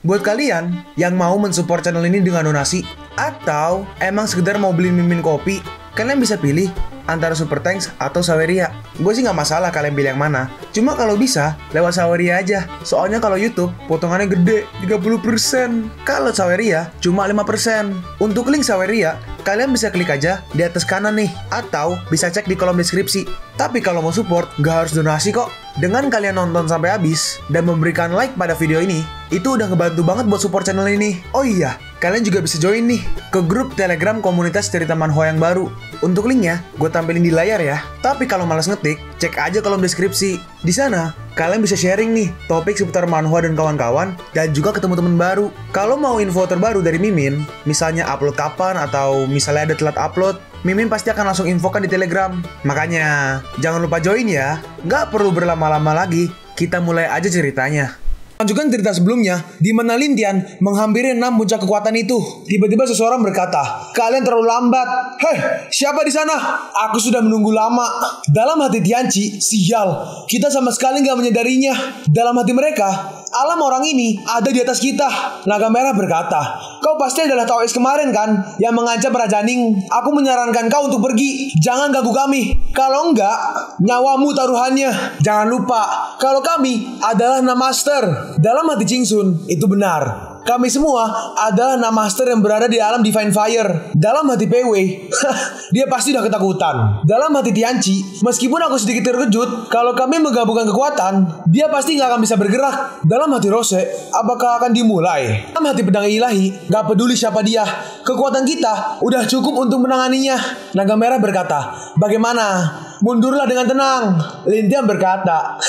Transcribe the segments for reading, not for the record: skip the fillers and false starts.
Buat kalian yang mau mensupport channel ini dengan donasi, atau emang sekedar mau beli mimin kopi, kalian bisa pilih antara Super Thanks atau Saweria. Gue sih nggak masalah kalian pilih yang mana. Cuma kalau bisa, lewat Saweria aja. Soalnya kalau YouTube, potongannya gede, 30%. Kalau Saweria, cuma 5%. Untuk link Saweria, kalian bisa klik aja di atas kanan nih. Atau bisa cek di kolom deskripsi. Tapi kalau mau support, nggak harus donasi kok. Dengan kalian nonton sampai habis, dan memberikan like pada video ini, itu udah ngebantu banget buat support channel ini. Oh iya, kalian juga bisa join nih ke grup Telegram komunitas cerita manhwa yang baru. Untuk linknya, gue tampilin di layar ya. Tapi kalau malas ngetik, cek aja kolom deskripsi. Di sana, kalian bisa sharing nih topik seputar manhwa dan kawan-kawan, dan juga ketemu teman baru. Kalau mau info terbaru dari Mimin, misalnya upload kapan atau misalnya ada telat upload, Mimin pasti akan langsung infokan di Telegram. Makanya, jangan lupa join ya. Nggak perlu berlama-lama lagi, kita mulai aja ceritanya. Lanjutkan cerita sebelumnya, di mana Lintian menghampiri 6 puncak kekuatan itu. Tiba-tiba seseorang berkata, "Kalian terlalu lambat." "Hei, siapa di sana? Aku sudah menunggu lama." Dalam hati Tianqi, sial, kita sama sekali nggak menyadarinya. Dalam hati mereka, alam orang ini ada di atas kita. Naga Merah berkata, "Kau pasti adalah Taois kemarin kan, yang mengancam Raja Ning. Aku menyarankan kau untuk pergi. Jangan ganggu kami. Kalau enggak, nyawamu taruhannya. Jangan lupa, kalau kami adalah 6 master." Dalam hati Chingsun, itu benar. Kami semua adalah 6 master yang berada di alam Divine Fire. Dalam hati PW, dia pasti udah ketakutan. Dalam hati Tianqi, meskipun aku sedikit terkejut, kalau kami menggabungkan kekuatan, dia pasti nggak akan bisa bergerak. Dalam hati Rose, apakah akan dimulai? Dalam hati Pedang Ilahi, nggak peduli siapa dia, kekuatan kita udah cukup untuk menanganinya. Naga Merah berkata, "Bagaimana? Mundurlah dengan tenang." Lintian berkata,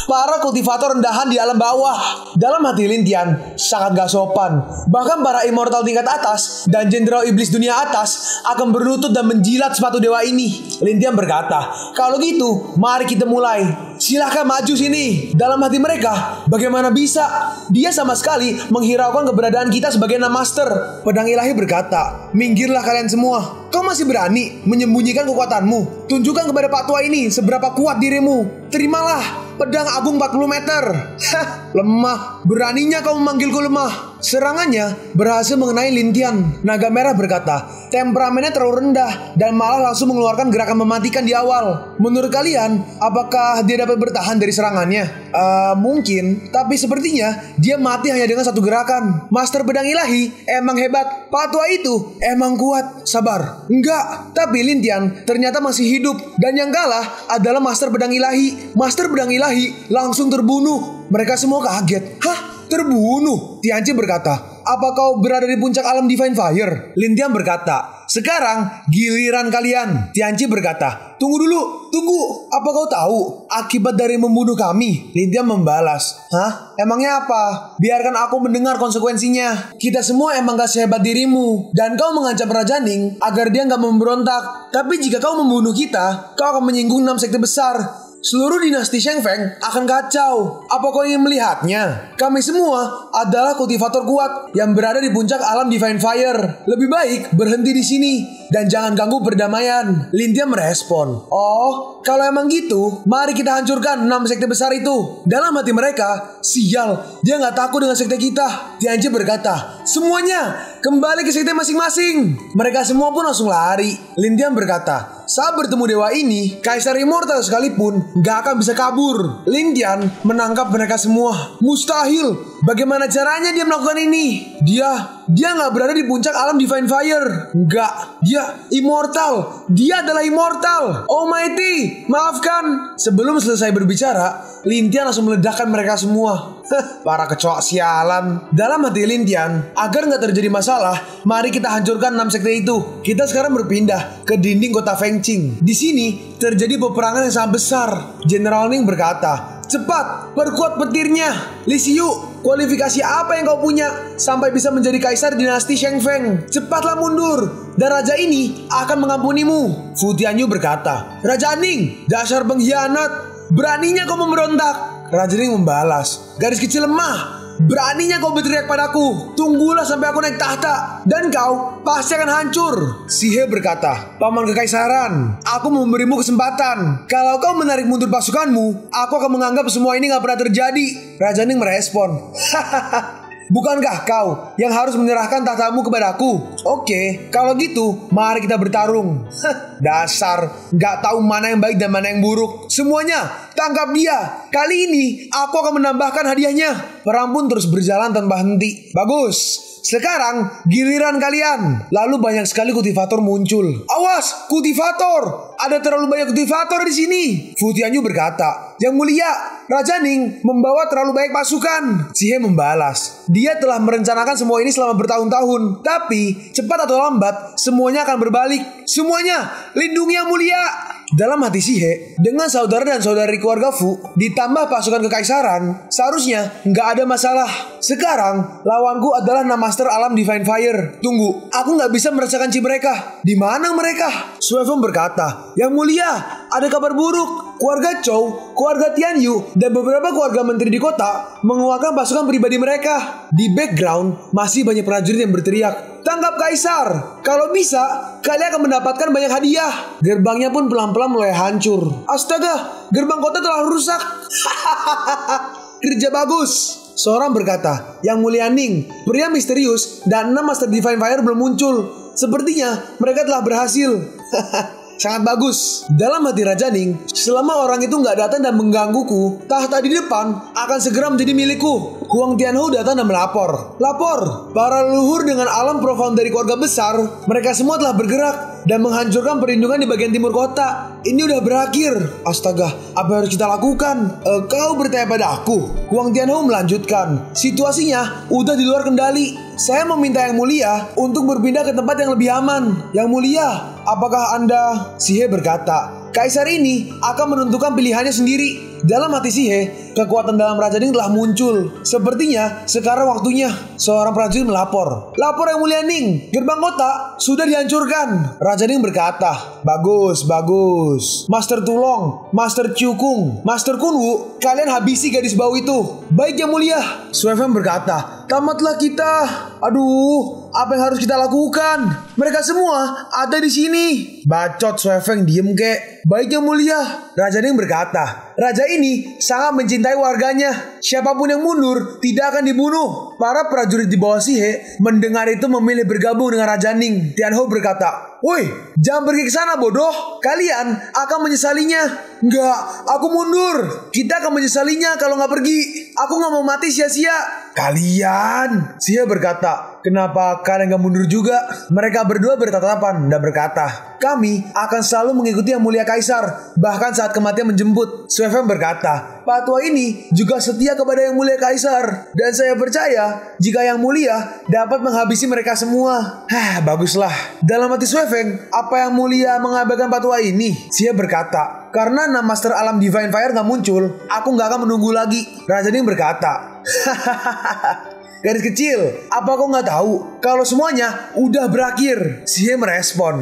"Para kultivator rendahan di alam bawah." Dalam hati Lintian, sangat gak sopan. Bahkan para immortal tingkat atas dan jenderal iblis dunia atas akan berlutut dan menjilat sepatu dewa ini. Lintian berkata, "Kalau gitu, mari kita mulai. Silahkan maju sini." Dalam hati mereka, bagaimana bisa? Dia sama sekali menghiraukan keberadaan kita sebagai 6 master. Pedang Ilahi berkata, "Minggirlah kalian semua. Kau masih berani menyembunyikan kekuatanmu? Tunjukkan kepada Pak Tua ini seberapa kuat dirimu. Terimalah pedang agung 40 meter. Hah, lemah. Beraninya kau memanggilku lemah." Serangannya berhasil mengenai Lintian. Naga Merah berkata, temperamennya terlalu rendah dan malah langsung mengeluarkan gerakan mematikan di awal. Menurut kalian, apakah dia dapat bertahan dari serangannya? Mungkin, tapi sepertinya dia mati hanya dengan satu gerakan. Master Pedang Ilahi emang hebat. Pak Tua itu emang kuat. Sabar. Enggak, tapi Lintian ternyata masih hidup. Dan yang kalah adalah Master Pedang Ilahi. Master Pedang Ilahi langsung terbunuh. Mereka semua kaget. Hah? Terbunuh? Tianqi berkata, "Apa kau berada di puncak alam Divine Fire?" Lintian berkata, "Sekarang giliran kalian." Tianqi berkata, "Tunggu dulu, tunggu. Apa kau tahu akibat dari membunuh kami?" Lintian membalas, "Hah? Emangnya apa? Biarkan aku mendengar konsekuensinya. Kita semua emang gak sehebat dirimu. Dan kau mengancam Raja Ning agar dia gak memberontak. Tapi jika kau membunuh kita, kau akan menyinggung 6 sekte besar. Seluruh dinasti Sheng Feng akan kacau. Apa kau ingin melihatnya? Kami semua adalah kultivator kuat yang berada di puncak alam Divine Fire. Lebih baik berhenti di sini dan jangan ganggu perdamaian." Lintian merespon, "Oh, kalau emang gitu, mari kita hancurkan 6 sekte besar itu." Dalam hati mereka, sial, dia nggak takut dengan sekte kita. Tianqi berkata, "Semuanya kembali ke sekte masing-masing." Mereka semua pun langsung lari. Lintian berkata, "Saat bertemu dewa ini, Kaisar Immortal sekalipun gak akan bisa kabur." Lintian menangkap mereka semua. Mustahil. Bagaimana caranya dia melakukan ini? Dia gak berada di puncak alam Divine Fire. Enggak, dia immortal. Dia adalah immortal. Almighty, maafkan. Sebelum selesai berbicara, Lintian langsung meledakkan mereka semua. Para kecoak sialan. Dalam hati Lintian, agar gak terjadi masalah, mari kita hancurkan 6 sekte itu. Kita sekarang berpindah ke dinding kota Fengqing. Di sini terjadi peperangan yang sangat besar. Jenderal Ning berkata, "Cepat, perkuat petirnya. Li Xiu, kualifikasi apa yang kau punya sampai bisa menjadi kaisar dinasti Sheng Feng? Cepatlah mundur, dan raja ini akan mengampunimu." Fu Tianyu berkata, "Raja Ning, dasar pengkhianat. Beraninya kau memberontak." Raja Ning membalas, "Garis kecil lemah. Beraninya kau berteriak padaku. Tunggulah sampai aku naik tahta, dan kau pasti akan hancur. Sihe berkata, Paman Kekaisaran, aku memberimu kesempatan. Kalau kau menarik mundur pasukanmu, aku akan menganggap semua ini gak pernah terjadi. Raja Ning merespon, bukankah kau yang harus menyerahkan tahtamu kepadaku? Oke, kalau gitu mari kita bertarung. Dasar gak tahu mana yang baik dan mana yang buruk. Semuanya tangkap dia. Kali ini aku akan menambahkan hadiahnya. Perang pun terus berjalan tanpa henti. Bagus, sekarang giliran kalian. Lalu banyak sekali kultivator muncul. Awas, kultivator! Ada terlalu banyak kultivator di sini. Fu Tianyu berkata, Yang Mulia, Raja Ning membawa terlalu banyak pasukan. Sihe membalas, dia telah merencanakan semua ini selama bertahun-tahun. Tapi cepat atau lambat semuanya akan berbalik. Semuanya lindungi Yang Mulia. Dalam hati Sihe, dengan saudara dan saudari keluarga Fu ditambah pasukan kekaisaran, seharusnya nggak ada masalah. Sekarang lawanku adalah Namaster Alam Divine Fire. Tunggu, aku nggak bisa merasakan chi mereka. Di mana mereka? Suefeng berkata, Yang Mulia, ada kabar buruk. Keluarga Chou, keluarga Tianyu, dan beberapa keluarga menteri di kota mengeluarkan pasukan pribadi mereka. Di background masih banyak prajurit yang berteriak, tangkap Kaisar. Kalau bisa, kalian akan mendapatkan banyak hadiah. Gerbangnya pun pelan-pelan mulai hancur. Astaga, gerbang kota telah rusak. Kerja bagus. Seorang berkata, Yang Mulia Ning, pria misterius dan 6 Master Divine Fire belum muncul. Sepertinya mereka telah berhasil. Sangat bagus. Dalam hati Raja Ning, selama orang itu nggak datang dan menggangguku, tahta di depan akan segera menjadi milikku. Huang Tianhu datang dan melapor. Lapor, para leluhur dengan alam profound dari keluarga besar, mereka semua telah bergerak dan menghancurkan perlindungan di bagian timur kota. Ini udah berakhir. Astaga, apa yang harus kita lakukan? Kau bertanya pada aku. Huang Tianhu melanjutkan, situasinya udah di luar kendali. Saya meminta Yang Mulia untuk berpindah ke tempat yang lebih aman. Yang Mulia, apakah Anda? Sihe berkata, Kaisar ini akan menentukan pilihannya sendiri. Dalam hati Sihe, kekuatan dalam Raja Ning telah muncul. Sepertinya sekarang waktunya. Seorang prajurit melapor. Lapor Yang Mulia Ning, gerbang kota sudah dihancurkan. Raja Ning berkata, bagus, bagus. Master Tulong, Master Cukung, Master Kunwu, kalian habisi gadis bau itu. Baik Yang Mulia. Suefeng berkata, tamatlah kita. Aduh, apa yang harus kita lakukan? Mereka semua ada di sini. Bacot Suefeng, diem kek. Baik Yang Mulia. Raja Ning berkata, raja ini sangat mencintai warganya. Siapapun yang mundur tidak akan dibunuh. Para prajurit di bawah Sihe mendengar itu memilih bergabung dengan Raja Ning. Tianhu berkata, woi, jangan pergi ke sana bodoh. Kalian akan menyesalinya. Enggak, aku mundur. Kita akan menyesalinya kalau nggak pergi. Aku nggak mau mati sia-sia. Kalian, Sihe berkata, kenapa kalian nggak mundur juga? Mereka berdua bertatapan dan berkata, kami akan selalu mengikuti Yang Mulia Kaisar, bahkan saat kematian menjemput. Suefeng berkata, Patwa ini juga setia kepada Yang Mulia Kaisar, dan saya percaya jika Yang Mulia dapat menghabisi mereka semua. Baguslah. Dalam hati Suefeng, apa Yang Mulia mengabaikan patwa ini? Sihe berkata, karena 6 Master Alam Divine Fire gak muncul, aku gak akan menunggu lagi. Raja Ning berkata, garis kecil, apa kau gak tahu kalau semuanya udah berakhir? Sihe merespon,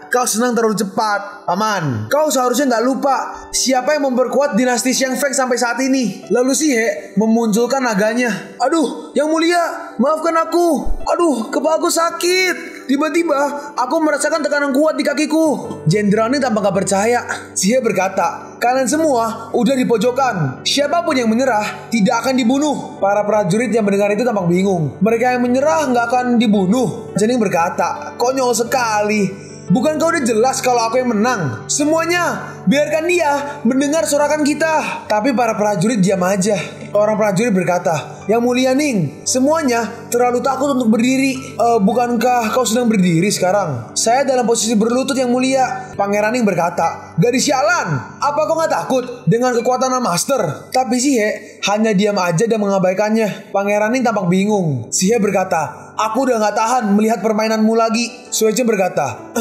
kau senang terlalu cepat. Paman, kau seharusnya gak lupa siapa yang memperkuat dinasti Xiang Feng sampai saat ini. Lalu Sihe memunculkan naganya. Aduh, Yang Mulia, maafkan aku. Aduh, kepalaku sakit. Tiba-tiba aku merasakan tekanan kuat di kakiku. Jenderal ini tampak gak percaya. Sihe berkata, kalian semua udah di pojokan. Siapapun yang menyerah tidak akan dibunuh. Para prajurit yang mendengar itu tampak bingung. Mereka yang menyerah gak akan dibunuh. Jening berkata, konyol sekali. Bukankah udah jelas kalau aku yang menang? Semuanya, biarkan dia mendengar sorakan kita. Tapi para prajurit diam aja. Orang prajurit berkata, Yang Mulia Ning, semuanya terlalu takut untuk berdiri. Bukankah kau sedang berdiri sekarang? Saya dalam posisi berlutut Yang Mulia. Pangeran Ning berkata, gadis sialan, apa kau gak takut dengan kekuatan Master? Tapi Sihe hanya diam aja dan mengabaikannya. Pangeran Ning tampak bingung. Sihe berkata, aku udah gak tahan melihat permainanmu lagi. Suechen berkata,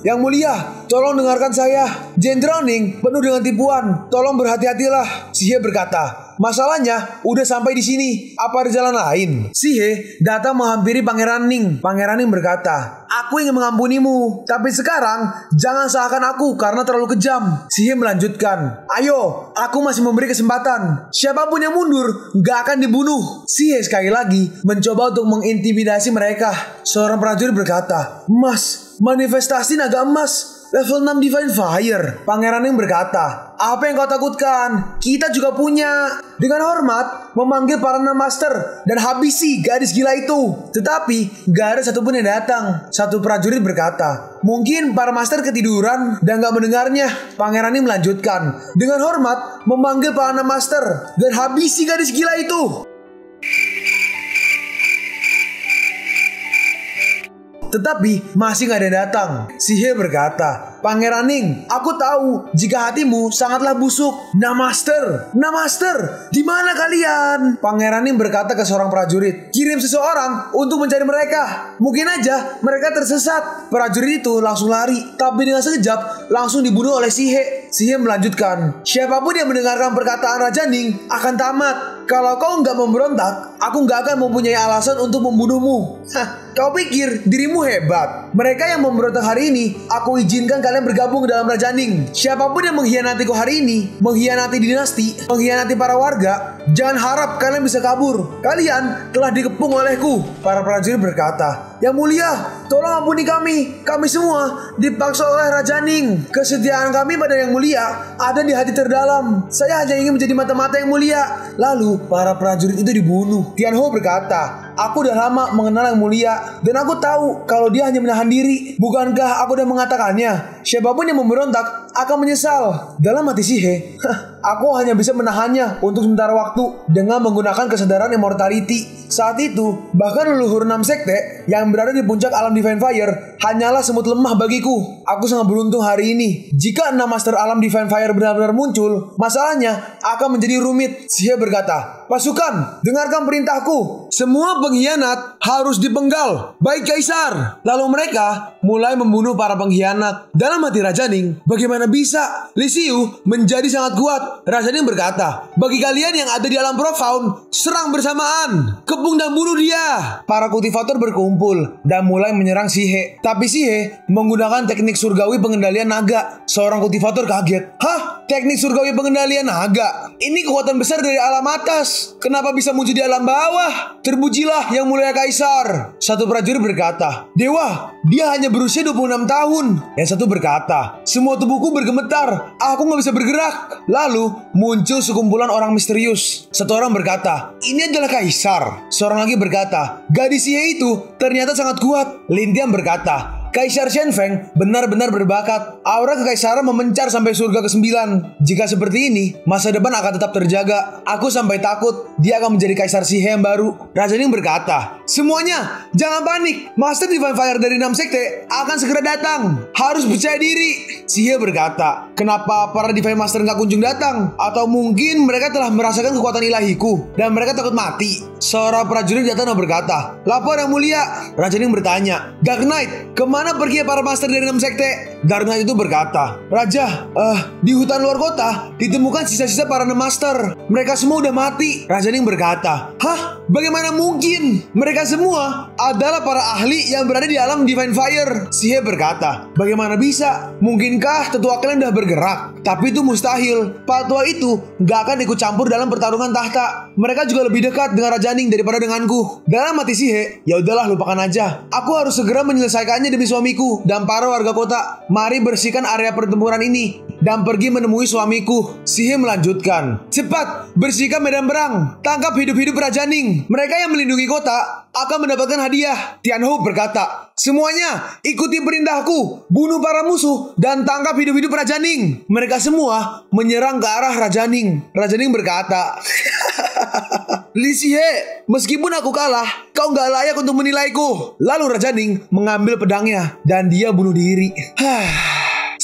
Yang Mulia, tolong dengarkan saya. Jenderal Ning penuh dengan tipuan. Tolong berhati-hatilah. Sihe berkata, masalahnya udah sampai di sini. Apa ada jalan lain? Sihe datang menghampiri Pangeran Ning. Pangeran Ning berkata, aku aku ingin mengampunimu. Tapi sekarang jangan salahkan aku karena terlalu kejam. Si He melanjutkan, ayo, aku masih memberi kesempatan. Siapapun yang mundur gak akan dibunuh. Si He sekali lagi mencoba untuk mengintimidasi mereka. Seorang prajurit berkata, Mas, manifestasi naga emas level 6 Divine Fire. Pangeran Ning berkata, apa yang kau takutkan? Kita juga punya. Dengan hormat memanggil para enam master dan habisi gadis gila itu. Tetapi gak ada satupun yang datang. Satu prajurit berkata, mungkin para master ketiduran dan gak mendengarnya. Pangeran Ning melanjutkan, dengan hormat memanggil para enam master dan habisi gadis gila itu. Tetapi masih gak ada yang datang. Si He berkata, Pangeran Ning, aku tahu jika hatimu sangatlah busuk. Namaster, Namaster, di mana kalian? Pangeran Ning berkata ke seorang prajurit, kirim seseorang untuk mencari mereka. Mungkin aja mereka tersesat. Prajurit itu langsung lari, tapi dengan sekejap langsung dibunuh oleh si He. Si He melanjutkan, siapapun yang mendengarkan perkataan Raja Ning akan tamat. Kalau kau nggak memberontak, aku nggak akan mempunyai alasan untuk membunuhmu. Kau pikir dirimu hebat? Mereka yang memberontak hari ini, aku izinkan kalian bergabung ke dalam Raja Ning. Siapapun yang mengkhianatiku hari ini, mengkhianati dinasti, mengkhianati para warga, jangan harap kalian bisa kabur. Kalian telah dikepung olehku. Para prajurit berkata, Yang Mulia, tolong ampuni kami. Kami semua dipaksa oleh Raja Ning. Kesetiaan kami pada Yang Mulia ada di hati terdalam. Saya hanya ingin menjadi mata-mata Yang Mulia. Lalu para prajurit itu dibunuh. Tian Ho berkata, aku udah lama mengenal Yang Mulia dan aku tahu kalau dia hanya menahan diri. Bukankah aku udah mengatakannya? Siapapun yang memberontak akan menyesal. Dalam hati si He, aku hanya bisa menahannya untuk sementara waktu dengan menggunakan kesadaran immortality. Saat itu, bahkan leluhur 6 sekte yang berada di puncak alam Divine Fire hanyalah semut lemah bagiku. Aku sangat beruntung hari ini. Jika 6 master alam Divine Fire benar-benar muncul, masalahnya akan menjadi rumit. Si He berkata, pasukan, dengarkan perintahku. Semua pengkhianat harus dipenggal. Baik Kaisar. Lalu mereka mulai membunuh para pengkhianat. Dalam hati Raja Ning, bagaimana bisa? Li Xiu menjadi sangat kuat. Raja Ning berkata, bagi kalian yang ada di alam profound, serang bersamaan. Kepung dan bunuh dia. Para kultivator berkumpul dan mulai menyerang si He. Tapi si He menggunakan teknik surgawi pengendalian naga. Seorang kultivator kaget. Hah? Teknik surgawi pengendalian naga? Ini kekuatan besar dari alam atas. Kenapa bisa muncul di alam bawah? Terpujilah Yang Mulia Kaisar. Satu prajurit berkata, Dewa, dia hanya berusia 26 tahun. Yang satu berkata, semua tubuhku bergemetar. Aku gak bisa bergerak. Lalu muncul sekumpulan orang misterius. Satu orang berkata, ini adalah Kaisar. Seorang lagi berkata, gadis Ye itu ternyata sangat kuat. Lin Tian berkata, Kaisar Shen Feng benar-benar berbakat. Aura kekaisaran memencar sampai surga ke-9. Jika seperti ini, masa depan akan tetap terjaga. Aku sampai takut dia akan menjadi Kaisar Si He yang baru. Raja Ning berkata, semuanya jangan panik. Master Divine Fire dari 6 sekte akan segera datang. Harus percaya diri. Si He berkata, kenapa para Divine Master nggak kunjung datang? Atau mungkin mereka telah merasakan kekuatan ilahiku dan mereka takut mati. Seorang prajurit datang dan berkata, lapor Yang Mulia. Raja Ning bertanya, Dark Knight, kemana pergi para master dari 6 sekte? Dark Knight itu berkata, Raja, di hutan luar kota ditemukan sisa-sisa para 6 master. Mereka semua udah mati. Raja Ning berkata, hah? Bagaimana mungkin? Mereka semua adalah para ahli yang berada di alam Divine Fire. Si He berkata, bagaimana bisa? Mungkinkah tetua kalian udah bergerak? Tapi itu mustahil. Para tua itu gak akan ikut campur dalam pertarungan tahta. Mereka juga lebih dekat dengan Raja Ning daripada denganku. Dalam hati si He, ya udahlah, lupakan aja. Aku harus segera menyelesaikannya demi suamiku dan para warga kota. Mari bersihkan area pertempuran ini dan pergi menemui suamiku. Si He melanjutkan, cepat bersihkan medan perang. Tangkap hidup-hidup Raja Ning. Mereka yang melindungi kota akan mendapatkan hadiah. Tian Ho berkata, semuanya ikuti perintahku. Bunuh para musuh dan tangkap hidup-hidup Raja Ning. Mereka semua menyerang ke arah Raja Ning. Raja Ning berkata, Li Xie, meskipun aku kalah, kau gak layak untuk menilaiku. Lalu Raja Ning mengambil pedangnya dan dia bunuh diri.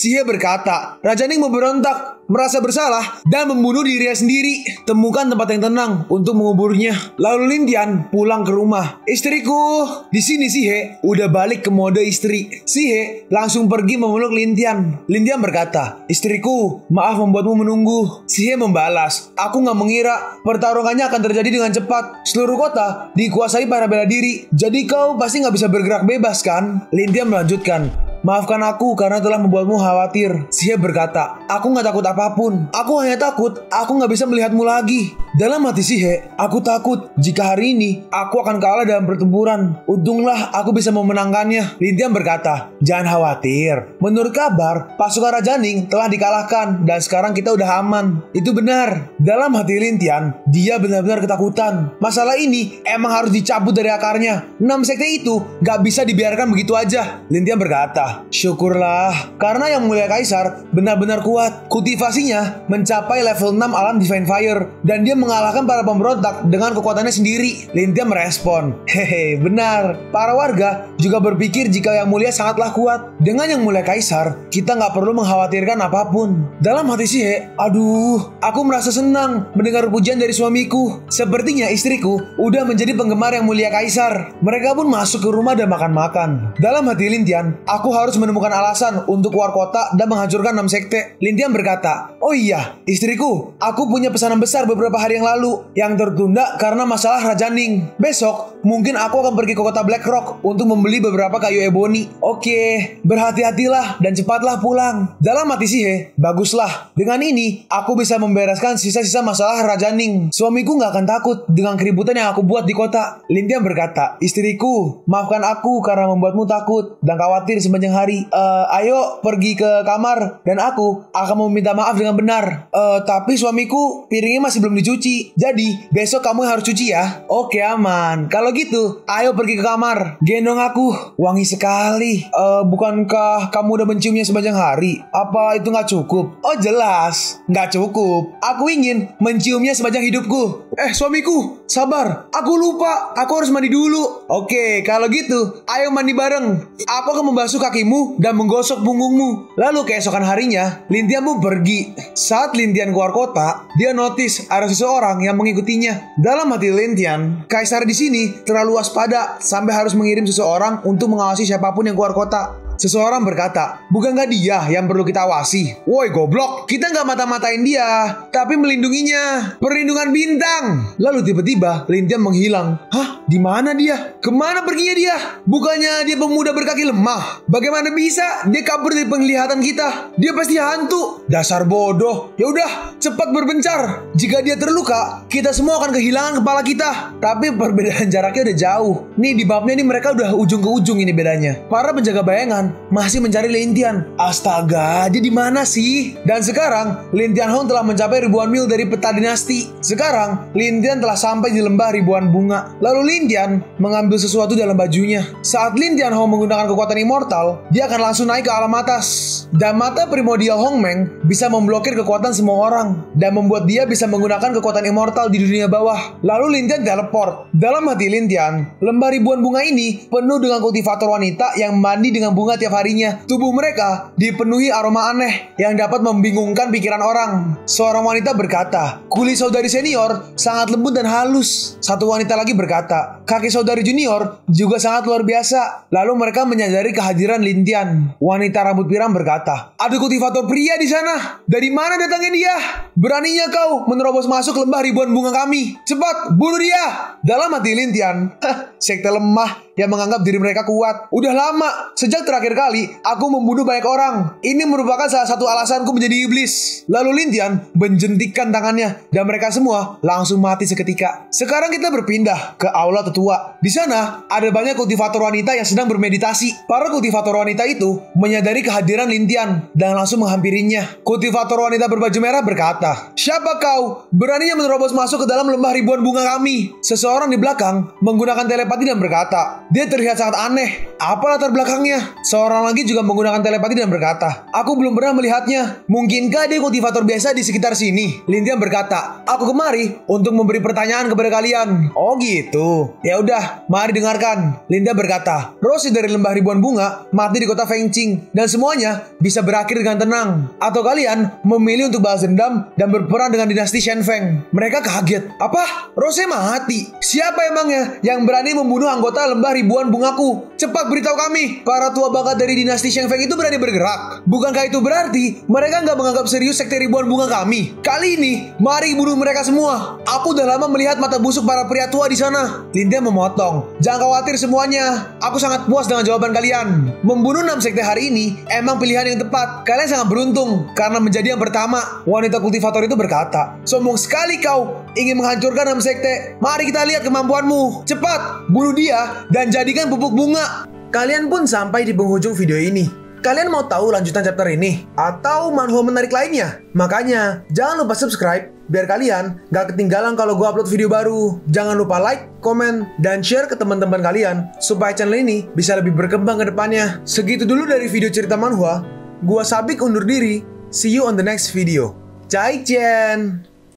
Sihe berkata, Raja Ning memberontak, merasa bersalah, dan membunuh dirinya sendiri. Temukan tempat yang tenang untuk menguburnya. Lalu Lin Tian pulang ke rumah. Istriku, di sini Sihe udah balik ke mode istri. Sihe langsung pergi memeluk Lin Tian. Lin Tian berkata, istriku, maaf membuatmu menunggu. Sihe membalas, aku gak mengira pertarungannya akan terjadi dengan cepat. Seluruh kota dikuasai para bela diri, jadi kau pasti gak bisa bergerak bebas kan? Lin Tian melanjutkan, maafkan aku karena telah membuatmu khawatir. Sihe berkata, aku gak takut apapun. Aku hanya takut aku gak bisa melihatmu lagi. Dalam hati Sihe, aku takut jika hari ini aku akan kalah dalam pertempuran. Untunglah aku bisa memenangkannya. Lin Tian berkata, jangan khawatir. Menurut kabar, pasukan Raja Ning telah dikalahkan dan sekarang kita udah aman. Itu benar. Dalam hati Lin Tian, dia benar-benar ketakutan. Masalah ini emang harus dicabut dari akarnya. 6 sekte itu gak bisa dibiarkan begitu aja. Lin Tian berkata, syukurlah, karena Yang Mulia Kaisar benar-benar kuat. Kultivasinya mencapai level 6 alam Divine Fire, dan dia mengalahkan para pemberontak dengan kekuatannya sendiri. Lin Tian merespon, hehe, benar. Para warga juga berpikir jika Yang Mulia sangatlah kuat. Dengan Yang Mulia Kaisar, kita gak perlu mengkhawatirkan apapun. Dalam hati Sihe, aduh, aku merasa senang mendengar pujian dari suamiku. Sepertinya istriku udah menjadi penggemar Yang Mulia Kaisar. Mereka pun masuk ke rumah dan makan-makan. Dalam hati Lin Tian, aku harus menemukan alasan untuk keluar kota dan menghancurkan 6 sekte. Lin Tian berkata, oh iya, istriku, aku punya pesanan besar beberapa hari yang lalu yang tertunda karena masalah Raja Ning. Besok, mungkin aku akan pergi ke kota Black Rock untuk membeli beberapa kayu ebony. Oke, berhati-hatilah dan cepatlah pulang. Dalam hati Sihe, baguslah. Dengan ini, aku bisa membereskan sisa-sisa masalah Raja Ning. Suamiku gak akan takut dengan keributan yang aku buat di kota. Lin Tian berkata, istriku, maafkan aku karena membuatmu takut dan khawatir sepanjang hari. Ayo pergi ke kamar dan aku akan meminta maaf dengan benar. Tapi suamiku, piringnya masih belum dicuci. Jadi, besok kamu harus cuci ya. Oke, aman. Kalau gitu, ayo pergi ke kamar. Gendong aku. Wangi sekali. Bukankah kamu udah menciumnya sepanjang hari? Apa itu gak cukup? Oh jelas, gak cukup. Aku ingin menciumnya sepanjang hidupku. Suamiku, sabar. Aku lupa. Aku harus mandi dulu. Oke, kalau gitu, ayo mandi bareng. Aku akan membasuh kakimu dan menggosok punggungmu. Lalu keesokan harinya, Lin Tian pun pergi. Saat Lin Tian keluar kota, dia notice ada seseorang yang mengikutinya. Dalam hati Lin Tian, Kaisar di sini terlalu waspada sampai harus mengirim seseorang untuk mengawasi siapapun yang keluar kota. Seseorang berkata, bukan gak dia yang perlu kita awasi? Woi goblok, kita gak mata-matain dia, tapi melindunginya. Perlindungan bintang. Lalu tiba-tiba Lin Tian menghilang. Hah? Di mana dia? Kemana perginya dia? Bukannya dia pemuda berkaki lemah? Bagaimana bisa dia kabur dari penglihatan kita? Dia pasti hantu. Dasar bodoh. Ya udah, cepat berbencar. Jika dia terluka, kita semua akan kehilangan kepala kita. Tapi perbedaan jaraknya udah jauh. Nih di babnya nih mereka udah ujung ke ujung ini bedanya. Para penjaga bayangan masih mencari Lin Tian. Astaga, dia di mana sih? Dan sekarang Lin Tianhong telah mencapai ribuan mil dari peta dinasti. Sekarang Lin Tian telah sampai di lembah ribuan bunga. Lalu Lin Tian mengambil sesuatu dalam bajunya. Saat Lin Tianhong menggunakan kekuatan immortal, dia akan langsung naik ke alam atas. Dan mata primordial Hongmeng bisa memblokir kekuatan semua orang dan membuat dia bisa menggunakan kekuatan immortal di dunia bawah. Lalu Lin Tian teleport. Dalam hati Lin Tian, lembah ribuan bunga ini penuh dengan kultivator wanita yang mandi dengan bunga tiap harinya. Tubuh mereka dipenuhi aroma aneh yang dapat membingungkan pikiran orang. Seorang wanita berkata, kulit saudari senior sangat lembut dan halus. Satu wanita lagi berkata, kaki saudari junior juga sangat luar biasa. Lalu mereka menyadari kehadiran Lin Tian. Wanita rambut pirang berkata, ada kultivator pria di sana. Dari mana datangnya dia? Beraninya kau menerobos masuk lembah ribuan bunga kami. Cepat, bunuh dia. Dalam hati Lin Tian, sekte lemah yang menganggap diri mereka kuat. Udah lama, sejak terakhir kali aku membunuh banyak orang. Ini merupakan salah satu alasanku menjadi iblis. Lalu Lin Tian menjentikkan tangannya dan mereka semua langsung mati seketika. Sekarang kita berpindah ke aula tetua. Di sana ada banyak kultivator wanita yang sedang bermeditasi. Para kultivator wanita itu menyadari kehadiran Lin Tian dan langsung menghampirinya. Kultivator wanita berbaju merah berkata, siapa kau? Beraninya menerobos masuk ke dalam lembah ribuan bunga kami. Seseorang di belakang menggunakan telepati dan berkata, dia terlihat sangat aneh. Apa latar belakangnya? Seorang lagi juga menggunakan telepati dan berkata, aku belum pernah melihatnya. Mungkinkah dia kultivator biasa di sekitar sini? Lintian berkata, aku kemari untuk memberi pertanyaan kepada kalian. Oh gitu. Ya udah, mari dengarkan. Linda berkata, Rose dari lembah ribuan bunga mati di kota Fengqing dan semuanya bisa berakhir dengan tenang. Atau kalian memilih untuk balas dendam dan berperang dengan dinasti Shen Feng. Mereka kaget. Apa? Rose mati? Siapa emangnya yang berani membunuh anggota lembah ribuan bungaku? Cepat beritahu kami. Para tua bakat dari dinasti Shen Feng itu berani bergerak. Bukankah itu berarti mereka nggak menganggap serius sekte ribuan bunga kami? Kali ini, mari bunuh mereka semua. Aku udah lama melihat mata busuk para pria tua di sana. Linda memotong. Jangan khawatir semuanya. Aku sangat puas dengan jawaban kalian. Membunuh 6 sekte hari ini emang pilihan yang tepat. Kalian sangat beruntung karena menjadi yang pertama. Wanita kultivator itu berkata, sombong sekali kau ingin menghancurkan 6 sekte. Mari kita lihat kemampuanmu. Cepat, bunuh dia dan jadikan pupuk bunga. Kalian pun sampai di penghujung video ini. Kalian mau tahu lanjutan chapter ini? Atau manhwa menarik lainnya? Makanya, jangan lupa subscribe biar kalian gak ketinggalan kalau gue upload video baru. Jangan lupa like, komen, dan share ke teman-teman kalian supaya channel ini bisa lebih berkembang ke depannya. Segitu dulu dari video cerita manhwa. Gua Sabik undur diri. See you on the next video. Zaijian.